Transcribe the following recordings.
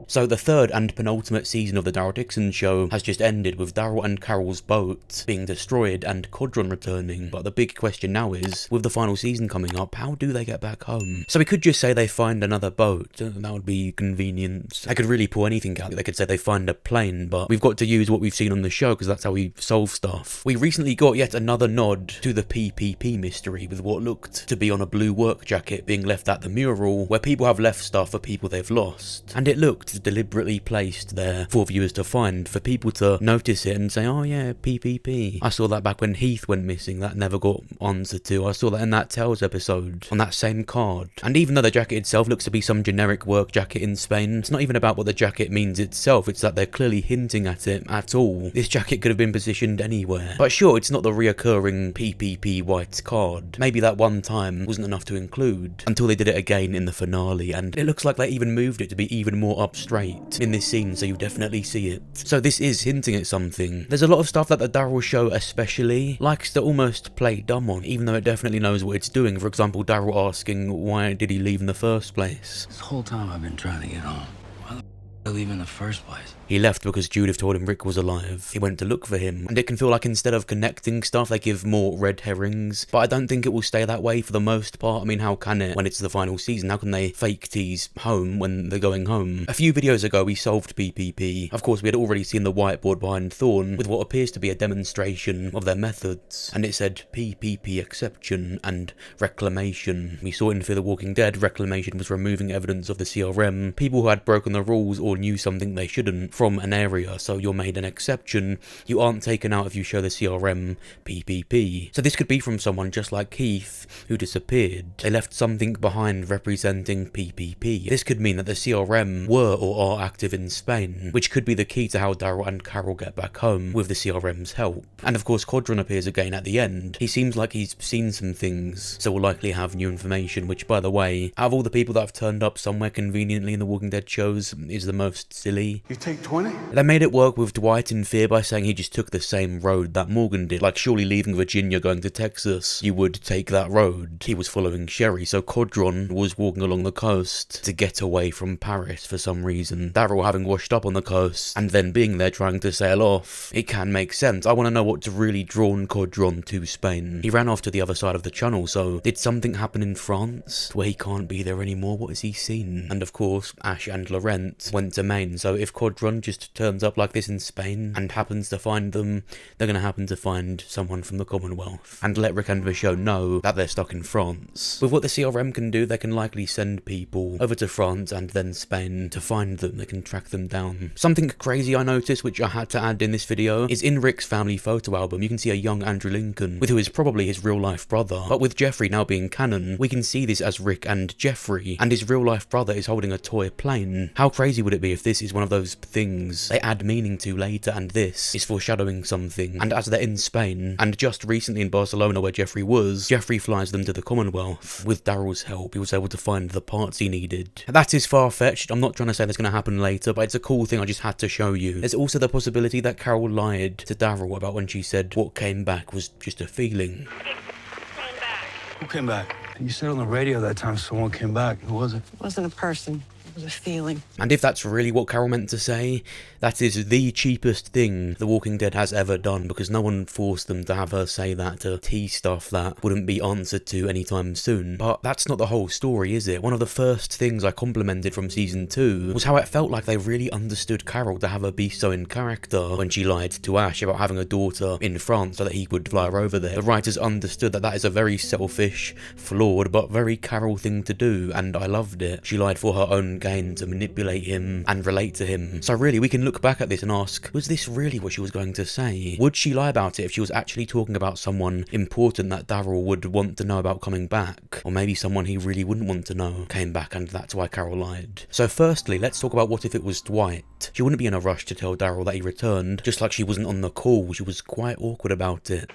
So the third and penultimate season of the Daryl Dixon show has just ended with Daryl and Carol's boat being destroyed and Codron returning, but the big question now is, with the final season coming up, how do they get back home? So we could just say they find another boat, that would be convenient. I could really pull anything out, they could say they find a plane, but we've got to use what we've seen on the show because that's how we solve stuff. We recently got yet another nod to the PPP mystery with what looked to be on a blue work jacket being left at the mural where people have left stuff for people they've lost, and it looked deliberately placed there for viewers to find, for people to notice it and say, oh yeah, PPP. I saw that back when Heath went missing, that never got answered to. I saw that in that Tales episode on that same card. And even though the jacket itself looks to be some generic work jacket in Spain, it's not even about what the jacket means itself, it's that they're clearly hinting at it at all. This jacket could have been positioned anywhere. But sure, it's not the reoccurring PPP white card. Maybe that one time wasn't enough to include, until they did it again in the finale, and it looks like they even moved it to be even more up straight in this scene, so you definitely see it. So this is hinting at something. There's a lot of stuff that the Daryl show especially likes to almost play dumb on, even though it definitely knows what it's doing. For example, Daryl asking why did he leave in the first place. This whole time I've been trying to get home. Why the f*** did I leave in the first place? He left because Judith told him Rick was alive. He went to look for him, and it can feel like instead of connecting stuff, they give more red herrings. But I don't think it will stay that way for the most part. I mean, how can it when it's the final season? How can they fake tease home when they're going home? A few videos ago, we solved PPP. Of course, we had already seen the whiteboard behind Thorn with what appears to be a demonstration of their methods. And it said PPP exception and reclamation. We saw in Fear the Walking Dead, reclamation was removing evidence of the CRM, people who had broken the rules or knew something they shouldn't from an area, so you're made an exception. You aren't taken out if you show the CRM PPP. So this could be from someone just like Heath, who disappeared. They left something behind representing PPP. This could mean that the CRM were or are active in Spain, which could be the key to how Daryl and Carol get back home with the CRM's help. And of course, Codron appears again at the end. He seems like he's seen some things, so we'll likely have new information, which, by the way, out of all the people that have turned up somewhere conveniently in the Walking Dead shows, is the most silly. You take 20? They made it work with Dwight in Fear by saying he just took the same road that Morgan did. Like, surely leaving Virginia going to Texas, you would take that road. He was following Sherry, so Codron was walking along the coast to get away from Paris for some reason. Daryl having washed up on the coast and then being there trying to sail off. It can make sense. I want to know what's really drawn Codron to Spain. He ran off to the other side of the channel, so did something happen in France where he can't be there anymore? What has he seen? And of course, Ash and Laurent went to Maine, so if Codron just turns up like this in Spain and happens to find them, they're going to happen to find someone from the Commonwealth and let Rick and Michonne know that they're stuck in France. With what the CRM can do, they can likely send people over to France and then Spain to find them. They can track them down. Something crazy I noticed, which I had to add in this video, is in Rick's family photo album, you can see a young Andrew Lincoln with who is probably his real life brother. But with Jeffrey now being canon, we can see this as Rick and Jeffrey, and his real life brother is holding a toy plane. How crazy would it be if this is one of those things they add meaning to later, and this is foreshadowing something? And as they're in Spain, and just recently in Barcelona where Jeffrey was, Jeffrey flies them to the Commonwealth. With Daryl's help, he was able to find the parts he needed. That is far-fetched. I'm not trying to say that's going to happen later, but it's a cool thing I just had to show you. There's also the possibility that Carol lied to Daryl about when she said what came back was just a feeling. Who came back? You said on the radio that time someone came back. Who was it? It wasn't a person. It was a feeling. And if that's really what Carol meant to say, that is the cheapest thing The Walking Dead has ever done, because no one forced them to have her say that to tease stuff that wouldn't be answered to anytime soon. But that's not the whole story, is it? One of the first things I complimented from season 2 was how it felt like they really understood Carol to have her be so in character when she lied to Ash about having a daughter in France so that he would fly her over there. The writers understood that that is a very selfish, flawed, but very Carol thing to do, and I loved it. She lied for her own gain to manipulate him and relate to him. So really, we can look back at this and ask, was this really what she was going to say? Would she lie about it if she was actually talking about someone important that Daryl would want to know about coming back? Or maybe someone he really wouldn't want to know came back and that's why Carol lied. So firstly, let's talk about what if it was Dwight. She wouldn't be in a rush to tell Daryl that he returned, just like she wasn't on the call. She was quite awkward about it.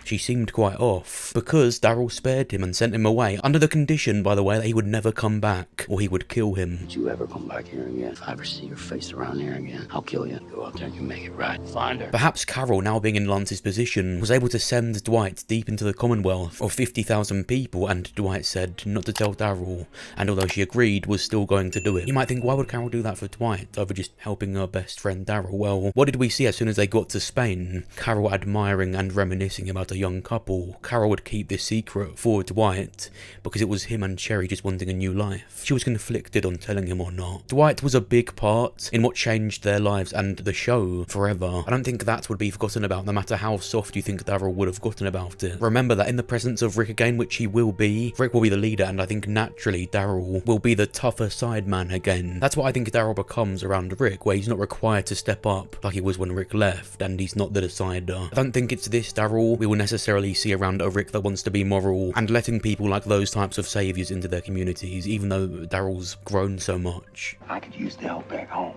She seemed quite off, because Daryl spared him and sent him away, under the condition, by the way, that he would never come back, or he would kill him. Don't you ever come back here again. If I ever see your face around here again, I'll kill you. Go out there and you make it right. Find her. Perhaps Carol, now being in Lance's position, was able to send Dwight deep into the Commonwealth of 50,000 people, and Dwight said not to tell Daryl, and although she agreed, was still going to do it. You might think, why would Carol do that for Dwight, over just helping her best friend Daryl? Well, what did we see as soon as they got to Spain? Carol admiring and reminiscing about a young couple. Carol would keep this secret for Dwight, because it was him and Cherry just wanting a new life. She was conflicted on telling him or not. Dwight was a big part in what changed their lives and the show forever. I don't think that would be forgotten about, no matter how soft you think Daryl would have gotten about it. Remember that in the presence of Rick again, which he will be, Rick will be the leader, and I think naturally Daryl will be the tougher side man again. That's what I think Daryl becomes around Rick, where he's not required to step up like he was when Rick left, and he's not the decider. I don't think it's this Daryl we will necessarily see around a Rick that wants to be moral and letting people like those types of saviors into their communities, even though Daryl's grown so much. I could use the help back home.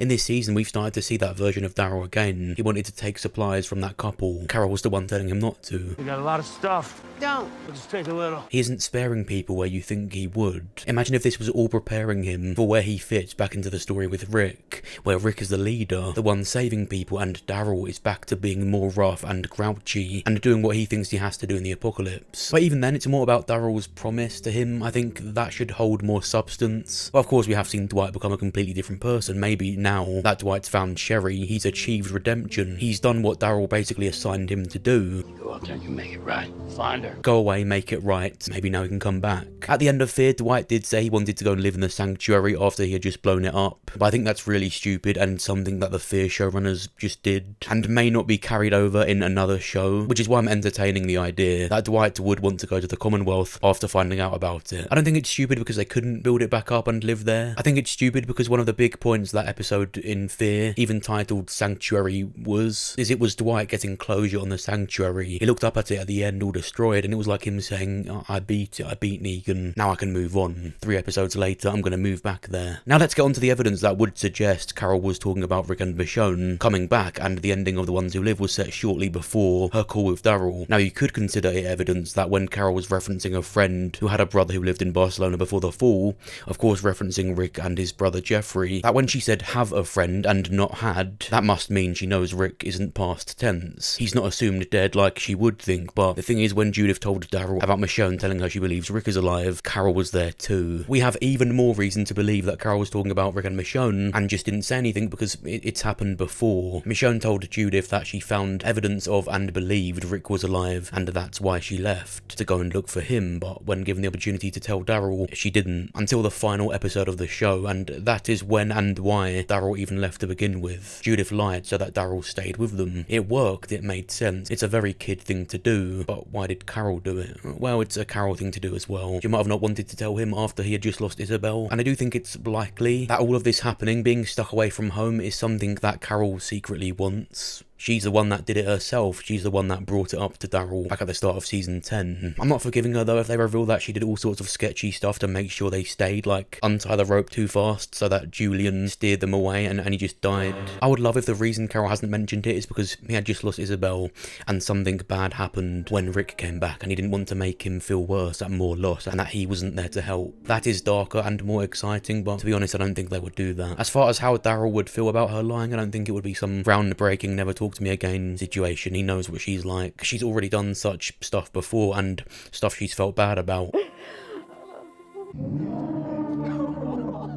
In this season, we've started to see that version of Daryl again. He wanted to take supplies from that couple. Carol was the one telling him not to. We got a lot of stuff. Don't. We'll just take a little. He isn't sparing people where you think he would. Imagine if this was all preparing him for where he fits back into the story with Rick, where Rick is the leader, the one saving people, and Daryl is back to being more rough and grouchy and doing what he thinks he has to do in the apocalypse. But even then, it's more about Daryl's promise to him. I think that should hold more substance. But of course, we have seen Dwight become a completely different person. Maybe now that Dwight's found Sherry, he's achieved redemption. He's done what Daryl basically assigned him to do. Go out there and you make it right. Find her. Go away, make it right. Maybe now he can come back. At the end of Fear, Dwight did say he wanted to go and live in the sanctuary after he had just blown it up. But I think that's really stupid and something that the Fear showrunners just did, and may not be carried over in another show, which is why I'm entertaining the idea that Dwight would want to go to the Commonwealth after finding out about it. I don't think it's stupid because they couldn't build it back up and live there. I think it's stupid because one of the big points of that episode in Fear, even titled Sanctuary, was Dwight getting closure on the sanctuary. He looked up at it at the end all destroyed, and it was like him saying, oh, I beat Negan, now I can move on. 3 episodes later, I'm gonna move back there. Now let's get on to the evidence that would suggest Carol was talking about Rick and Michonne coming back, and the ending of The Ones Who Live was set shortly before her call with Daryl. Now you could consider it evidence that when Carol was referencing a friend who had a brother who lived in Barcelona before the fall, of course referencing Rick and his brother Jeffrey, that when she said have a friend and not had, that must mean she knows Rick isn't past tense. He's not assumed dead like she would think, but the thing is, when Judith told Daryl about Michonne telling her she believes Rick is alive, Carol was there too. We have even more reason to believe that Carol was talking about Rick and Michonne and just didn't say anything because it's happened before. Michonne told Judith that she found evidence of and believed Rick was alive, and that's why she left to go and look for him, but when given the opportunity to tell Daryl, she didn't, until the final episode of the show, and that is when and why Daryl even left to begin with. Judith lied so that Daryl stayed with them. It worked, it made sense. It's a very kid thing to do, but why did Carol do it? Well, it's a Carol thing to do as well. She might have not wanted to tell him after he had just lost Isabel, and I do think it's likely that all of this happening, being stuck away from home, is something that Carol secretly wants. She's the one that did it herself. She's the one that brought it up to Daryl back at the start of season 10. I'm not forgiving her though if they reveal that she did all sorts of sketchy stuff to make sure they stayed, like untie the rope too fast so that Julian steered them away and he just died. I would love if the reason Carol hasn't mentioned it is because he had just lost Isabel and something bad happened when Rick came back and he didn't want to make him feel worse at more loss and that he wasn't there to help. That is darker and more exciting, but to be honest, I don't think they would do that. As far as how Daryl would feel about her lying, I don't think it would be some groundbreaking, never talk to me again situation. He knows what she's like. She's already done such stuff before and stuff she's felt bad about.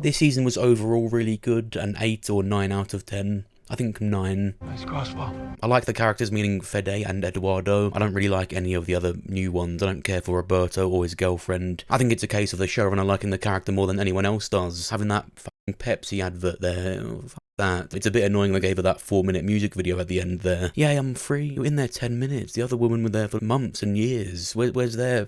This season was overall really good, an 8 or 9 out of 10. I think 9. Nice crossbow. I like the characters, meaning Fede and Eduardo. I don't really like any of the other new ones. I don't care for Roberto or his girlfriend. I think it's a case of the showrunner liking the character more than anyone else does. Having that fucking Pepsi advert there, that. It's a bit annoying they gave her that 4-minute music video at the end there. Yay, I'm free. You're in there 10 minutes. The other woman was there for months and years. Where's their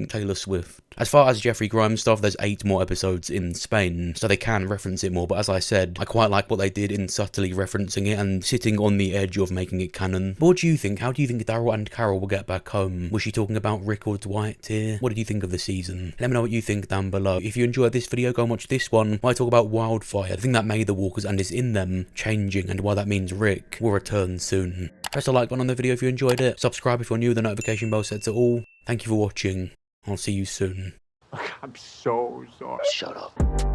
Taylor Swift. As far as Jeffrey Grimes stuff, there's 8 more episodes in Spain, so they can reference it more, but as I said, I quite like what they did in subtly referencing it and sitting on the edge of making it canon. But what do you think? How do you think Daryl and Carol will get back home? Was she talking about Rick or Dwight here? What did you think of the season? Let me know what you think down below. If you enjoyed this video, go and watch this one, where I talk about wildfire, the thing that made the walkers and is in them changing, and why that means Rick will return soon. Press a like button on the video if you enjoyed it. Subscribe if you're new, the notification bell set to all. Thank you for watching. I'll see you soon. I'm so sorry. Shut up.